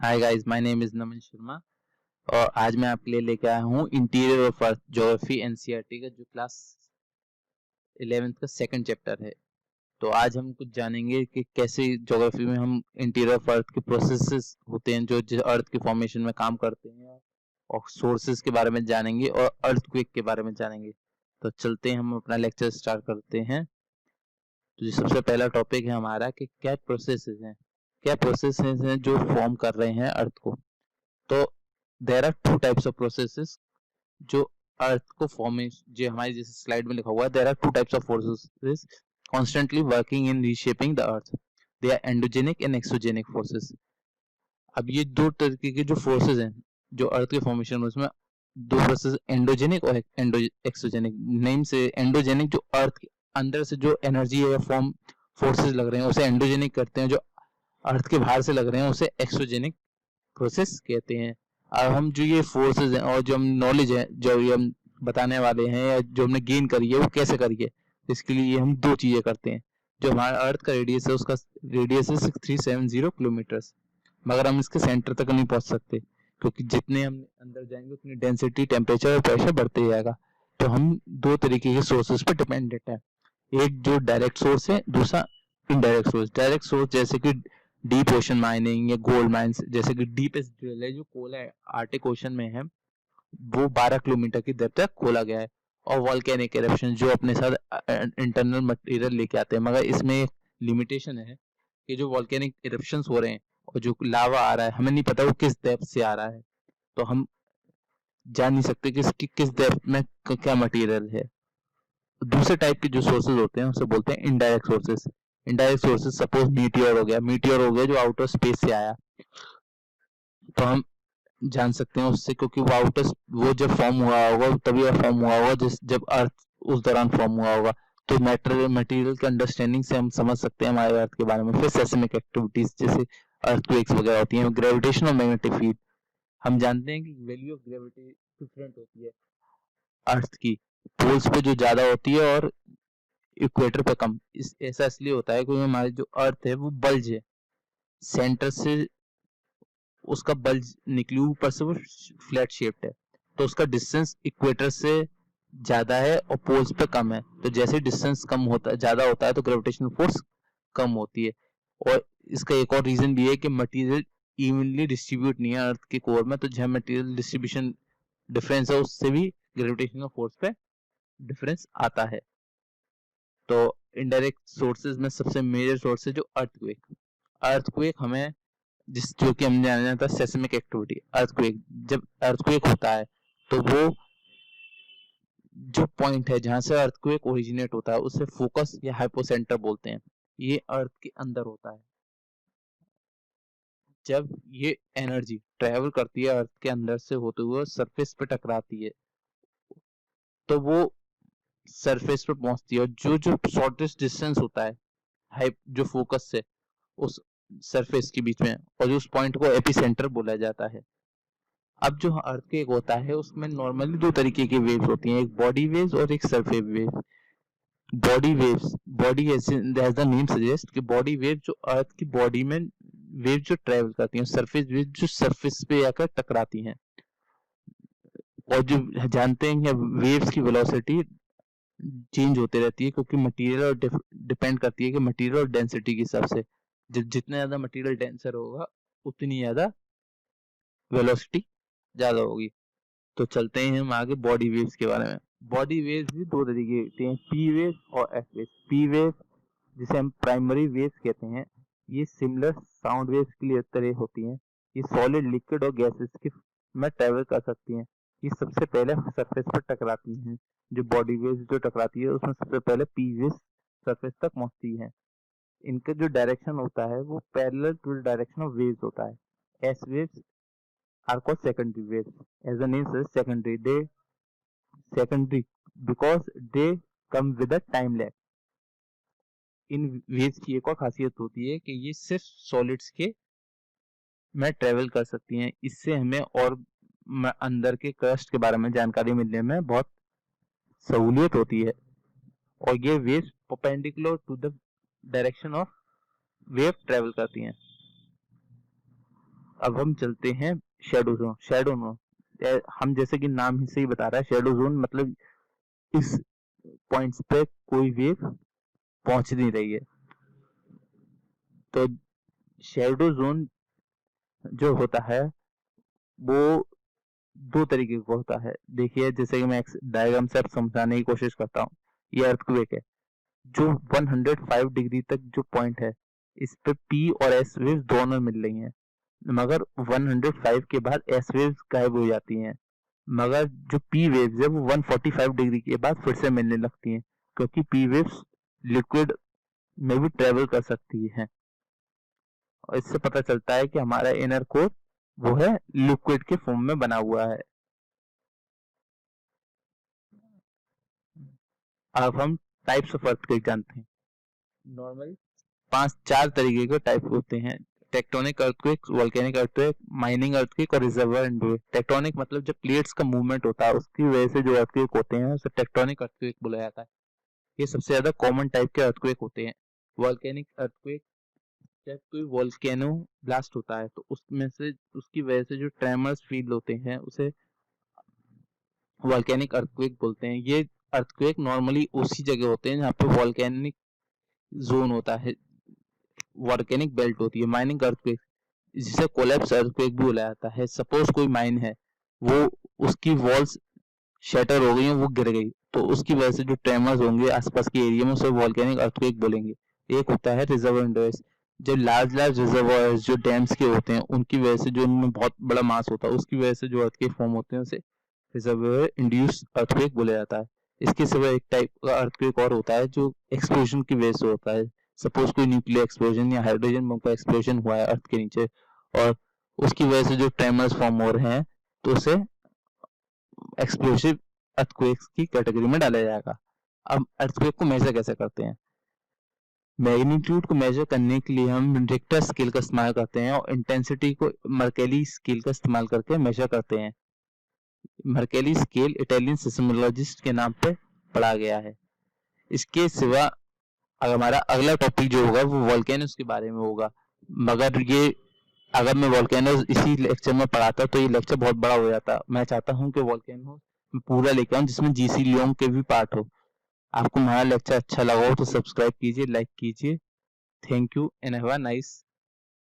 Hi guys, my name is Naman Sharma और आज मैं आपके लिए लेके आया हूँ interior of earth geography NCERT का जो क्लास 11th का सेकंड चैप्टर है। तो आज हम कुछ जानेंगे कि कैसे ज्योग्राफी में हम इंटीरियर ऑफ अर्थ के प्रोसेसेस होते हैं जो अर्थ के फॉर्मेशन में काम करते हैं, और सोर्सेज के बारे में जानेंगे और अर्थक्वेक के बारे में जानेंगे। तो चलते हैं, हम अपना लेक्चर स्टार्ट करते हैं। तो जो सबसे पहला टॉपिक है हमारा कि क्या प्रोसेसेस हैं जो फॉर्म कर रहे हैं अर्थ को। तो there are two types of processes जो अर्थ को फॉर्मेशन, जो हमारी जैसे स्लाइड में लिखा हुआ है, there are two types of forces constantly working in reshaping the earth. They are endogenic and exogenic forces. अब ये दो तरीके के जो फोर्सेस हैं जो अर्थ के फॉर्मेशन में, उसमें दो प्रोसेस एंडोजेनिक और एक्सोजेनिक। नेम से एंडोजेनिक जो अर्थ के अंदर से जो एनर्जी या फॉर्म फोर्सेस लग रहे हैं उसे एंडोजेनिक करते हैं, जो अर्थ के बाहर से लग रहे हैं उसे एक्सोजेनिक प्रोसेस कहते हैं। अब हम जो ये फोर्सेस हैं और जो हम नॉलेज है जो ये हम बताने वाले हैं या जो हमने गेन करी है वो कैसे करी है, इसके लिए हम दो चीजें करते हैं। जो हमारा अर्थ का रेडियस है उसका रेडियस है 6370 किलोमीटर, मगर हम इसके सेंटर तक नहीं पहुंच सकते क्योंकि जितने हम अंदर जाएंगे उतनी डेंसिटी, टेम्परेचर और प्रेशर बढ़ते जाएगा। तो हम दो तरीके के सोर्सेस पर डिपेंडेंट है, एक जो डायरेक्ट सोर्स है, दूसरा इनडायरेक्ट सोर्स। डायरेक्ट सोर्स जैसे कि डीप ओशन माइनिंग या गोल्ड माइंस, जैसे कि डीपेस्ट ड्रिल है जो कोला आर्टिक ओशन में है, वो 12 किलोमीटर की डेप्थ तक खोला गया है। और वॉल्केनिक इरप्शन जो अपने साथ इंटरनल मटेरियल लेके आते हैं, मगर इसमें एक लिमिटेशन है कि जो वॉल्केनिक इरप्शंस हो रहे हैं और जो लावा आ रहा है हमें नहीं पता वो किस डेप्थ से आ रहा है, तो हम जान नहीं सकते कि इसकी किस डेप्थ में क्या मटेरियल है। दूसरे टाइप के जो सोर्सेज होते हैं उसे बोलते हैं indirect sources. Indirect sources suppose meteor हो गया जो आउटर स्पेस से आया, तो हम जान सकते हैं उससे, क्योंकि वो आउटर वो जब फॉर्म हुआ होगा तभी फॉर्म हुआ होगा जब अर्थ उस दौरान फॉर्म हुआ होगा। तो मटेरियल के अंडरस्टैंडिंग से हम समझ सकते हैं हमारे अर्थ के बारे में। फिर सेस्मिक एक्टिविटीज जैसे अर्थक्वेक्स वगैरह होती हैं, ग्रेविटेशन और मैग्नेटिक फील्ड। हम जानते हैं कि वैल्यू ऑफ ग्रेविटी डिफरेंट होती है अर्थ की, पोल्स पे जो ज्यादा होती है और इक्वेटर पे कम। ऐसा इसलिए होता है क्योंकि हमारी जो अर्थ है वो बल्ज है, सेंटर से उसका बल्ज निकली ऊपर से वो फ्लैट शेप्ड है, तो उसका डिस्टेंस इक्वेटर से ज्यादा है और पोल्स पे कम है। तो जैसे डिस्टेंस कम होता है, ज्यादा होता है, तो ग्रेविटेशनल फोर्स कम होती है। और इसका एक और रीजन भी है कि मटेरियल इवनली डिस्ट्रीब्यूट नहीं है अर्थ के कोर में, तो जहाँ मटेरियल डिस्ट्रीब्यूशन डिफरेंस है उससे भी ग्रेविटेशनल फोर्स पे डिफरेंस आता है। तो इनडायरेक्ट सोर्सेज में सबसे मेजर सोर्स है जो अर्थक्वेक। अर्थक्वेक हमें जो कि हमने जाना था सेस्मिक एक्टिविटी। अर्थक्वेक, जब अर्थक्वेक होता है तो वो जो पॉइंट है जहां से अर्थक्वेक ओरिजिनेट होता है उसे फोकस या हाइपोसेंटर बोलते हैं। ये अर्थ के अंदर होता है। जब ये एनर्जी ट्रेवल करती है अर्थ के अंदर से होते हुए सरफेस पे टकराती है, तो वो सरफेस पे पहुंचती है, और जो जो शॉर्टेस्ट डिस्टेंस होता है हाइप जो फोकस से उस सरफेस के बीच में, और उस पॉइंट को एपिसेंटर बोला जाता है। अब जो अर्थ के एक होता है उसमें नॉर्मली दो तरीके की वेव्स होती हैं, एक बॉडी वेव्स और एक surface wave. Body waves, body as the name suggest कि बॉडी वेव जो अर्थ की बॉडी में वेव जो ट्रेवल करती हैं, सरफेस वेव जो सरफेस पे आकर टकराती हैं। और जो जानते हैं कि वेव्स की वेलोसिटी चेंज होते रहती है क्योंकि मटेरियल और डिपेंड करती है कि मटेरियल और डेंसिटी के हिसाब से, जब जितना ज्यादा मटेरियल डेंसर होगा उतनी ज्यादा वेलोसिटी ज्यादा होगी। तो चलते हैं हम आगे बॉडी वेव्स के बारे में। बॉडी वेव्स भी दो तरीके की होती हैं, पी वेव और एफ वेव। पी वेव जिसे हम प्राइमरी वेव्स कहते हैं, ये सिमिलर साउंड वेव्स की तरह होती हैं। ये सॉलिड, लिक्विड और गैसेस के में ट्रेवल कर सकती हैं। ये सबसे पहले सरफेस पर टकराती हैं। जो बॉडी वेव्स जो टकराती है उसमें सबसे पहले पी वेव्स सरफेस तक पहुंचती है। इनका जो डायरेक्शन होता है वो parallel to the direction of waves होता है। S waves are called secondary waves. As the name says, secondary because they come with a time lag. In waves की एक और खासियत होती है कि ये सिर्फ सॉलिड्स के में ट्रेवल कर सकती हैं। इससे हमें और अंदर के क्रस्ट के बारे में जानकारी मिलने में बहुत सहूलियत होती है। और ये waves perpendicular to the direction of wave travel करती हैं। अब हम चलते हैं शेडो जोन। शेडो जोन हम जैसे कि नाम ही से ही बता रहा है, शेडो जोन मतलब इस पॉइंट्स पे कोई वेव पहुंच नहीं रही है। तो शेडो जोन जो होता है वो दो तरीके का होता है। देखिए जैसे कि मैं डायग्राम से समझाने की कोशिश करता हूँ। ये अर्थक्वेक है जो 105 डिग्री तक जो पॉइंट है, इस पे पी और एस वेव्स दोनों मिल रही हैं, मगर 105 के बाद एस वेव्स गायब हो जाती हैं। मगर जो पी वेव्स है वो 145 डिग्री के बाद फिर से मिलने लगती हैं, क्योंकि पी वेव्स लिक्विड में भी ट्रेवल कर सकती हैं। और इससे पता चलता है कि हमारा इनर कोर वो है लिक्विड के फॉर्म में बना हुआ है। अब हम टाइप्स ऑफ अर्थक्वेक जानते हैं। नॉर्मली चार तरीके के टाइप होते हैं: tectonic earthquake, volcanic earthquake, mining earthquake और रिजर्वायर अर्थक्वेक। टेक्टोनिक मतलब जब प्लेट्स का मूवमेंट होता है उसकी वजह से जो अर्थक्वेक होते हैं उसे टेक्टोनिक अर्थक्वेक बोला जाता है। ये सबसे ज्यादा कॉमन टाइप के अर्थक्वेक होते हैं। वोल्केनिक अर्थक्वेक, जब कोई वोल्केनो ब्लास्ट होता है तो उसमें से उसकी वजह से जो ट्रेमर्स फील होते हैं उसे वोल्केनिक अर्थक्वेक बोलते हैं। ये अर्थक्वेक नॉर्मली उसी जगह होते हैं जहाँ पे वोल्केनिक जोन होता है, वोल्केनिक बेल्ट होती है। माइनिंग अर्थक्वेक, जिसे कोलैप्स अर्थक्वेक भी बोला जाता है। सपोज कोई माइन है, वो उसकी वॉल्स शटर हो गई हैं, वो गिर गई, तो उसकी वजह से जो ट्रेमर्स होंगे आसपास के एरिया में उसे वोल्केनिक अर्थक्वेक बोलेंगे। एक होता है रिजर्वायर इंडस्ट्री, जब लार्ज लार्ज रिजर्वायर्स जो डैम्स के होते हैं उनकी वजह से जो उनमें बहुत बड़ा मास होता है उसकी वजह से जो अर्थक्वेक फॉर्म होते हैं उसे रिजर्वायर इंड्यूस्ड अर्थक्वेक बोला जाता है। इसके सिवा एक टाइप का अर्थक्वेक और होता है जो एक्सप्लोजन की वजह से होता है। सपोज कोई न्यूक्लियर एक्सप्लोजन या हाइड्रोजन बम का एक्सप्लोजन हुआ है अर्थ के नीचे और उसकी वजह से जो ट्रेमर्स फॉर्म हो रहे हैं तो उसे एक्सप्लोसिव अर्थक्वेक्स की कैटेगरी में डाला जाएगा। अब अर्थक्वेक को मेजर कैसे करते हैं? मैग्नीट्यूड को मेजर करने के लिए हम रिक्टर स्केल का इस्तेमाल करते हैं और इंटेंसिटी को मर्केली स्केल का इस्तेमाल करके मेजर करते हैं। मर्केली स्केल इटालियन सिस्मोलॉजिस्ट के नाम पे पढ़ा गया है। इसके सिवा हमारा अगला टॉपिक जो होगा वो वोल्केनोस के बारे में होगा, मगर ये अगर मैं वोल्केनोस इसी लेक्चर में पढ़ाता तो ये लेक्चर बहुत बड़ा हो जाता। मैं चाहता हूँ कि वोल्केनोस पूरा लेकर आऊँ जिसमें जीसी लियोंग के भी पार्ट हो। आपको हमारा लेक्चर अच्छा लगा हो तो सब्सक्राइब कीजिए, लाइक कीजिए। Thank you and have a nice